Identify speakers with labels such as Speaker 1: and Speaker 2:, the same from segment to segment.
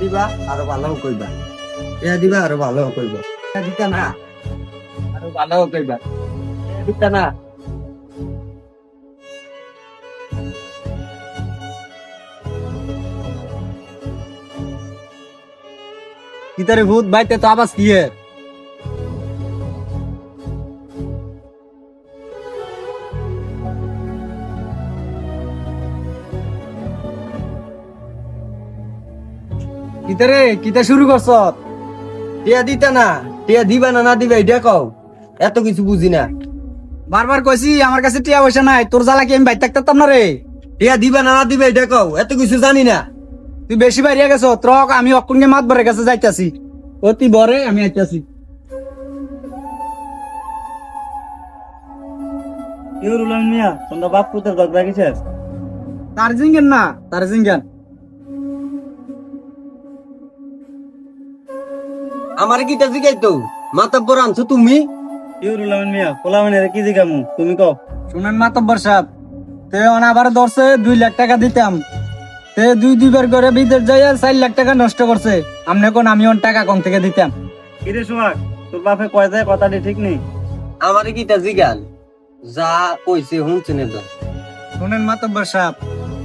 Speaker 1: দিবা আরো ভালো কইবা, দিবা আরো ভালো কইবা, দিতা না আরো ভালো কইবা, দিতা না।
Speaker 2: কিতারে ভূত বাইতে তো আবাস কি এর? কিতারে কিতা শুরু করছ?
Speaker 1: টিয়া দিতা না, টিয়া দিবা না না দিবা এটা কও, এত কিছু বুঝি না।
Speaker 2: বারবার কইছি আমার কাছে টিয়া পয়সা নাই, তোর জ্বালা কি আমি বাইতে থাকতাম না রে?
Speaker 1: টিয়া দিবা না না দিবা এটা কও, এত কিছু জানি না।
Speaker 2: তুই বেশি বাইরিয়া গেছ, ত্রক আমি অক্ষণকে মাত বরে কাছে যাইতাছি। অতি বরে আমি আইতাছি।
Speaker 1: তোমরা বাপ পুতের ঝগড়া কিসের?
Speaker 2: তার জিঙ্গেন না, তার জিঙ্গেন।
Speaker 1: আমার কিটা জিগাইতো মাতাব্বর আনছো তুমি? তুমি কও।
Speaker 2: শুনেন মাতব্বর সাহেব, তে অনাবার ধরছে 2 লাখ টাকা দিতাম, তে দুইবার করে বিদেশ যাইয়া 4 লাখ টাকা নষ্ট করছে। আমনে কোন আমি ওর টাকা কম থেকে দিতাম।
Speaker 3: কিরে সোহাগ, তোর বাপে কয় যায় কথাটি ঠিক নেই?
Speaker 1: আমার কিটা জিগাল যা কইছে শুনছেন তো।
Speaker 2: শুনেন মাতব্বর সাহেব,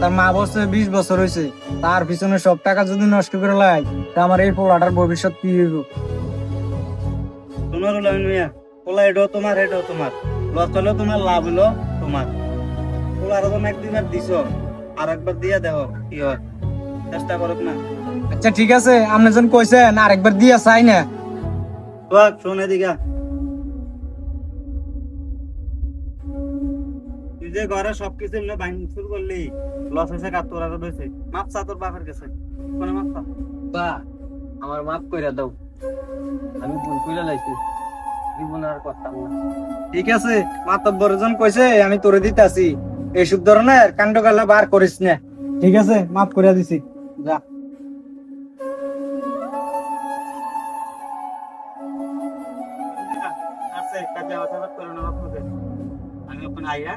Speaker 2: তার মা বলছে 20 বছর হয়েছে, তার পিছনে সব টাকা যদি নষ্ট করে লাই, তা আমার এই পোলাটার ভবিষ্যৎ কি হইব?
Speaker 3: শোনো রুলামিন মিয়া, পোলা এটাও তোমার এটাও তোমার, লস হলেও তোমার, লাভ হলো তোমার। পোলার তো এক দুইবার দিছ, আর একবার দিয়া দেখো কি হয়, চেষ্টা করুক না।
Speaker 2: আচ্ছা ঠিক আছে, আপনি যখন কইছেন আরেকবার দিয়া চাই না।
Speaker 3: সোহাগ শোন এদিকে, তুই যে ঘরে সবকিছু এমনি ভাঙচুর করলি, লস হয়েছে কার, তোর আরো হয়েছে, মাপ চা তোর বাপের কাছে, কোনে মাপ চা।
Speaker 1: বা আমার মাফ কইরা দাও, আমি ভুল কইরা লাইছি, জীবন আর করতাম না।
Speaker 2: ঠিক আছে, মাতব্বর যখন কইছে আমি তোরে দিতাছি, এইসব ধরনের কাণ্ড কালা বার করিস না। ঠিক আছে, মাফ করে দিছি, যা।
Speaker 3: আছে কাজে কথা করে না বাপ তোদের। আমি ওখানে আইয়া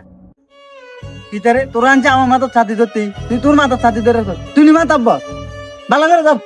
Speaker 2: কিতারে তোর আনছে আমার মাথার ছাতি ধরতে, তুই তোর মাথার ছাতি ধরে তুই মাতাব্বর ভালো করে যাও।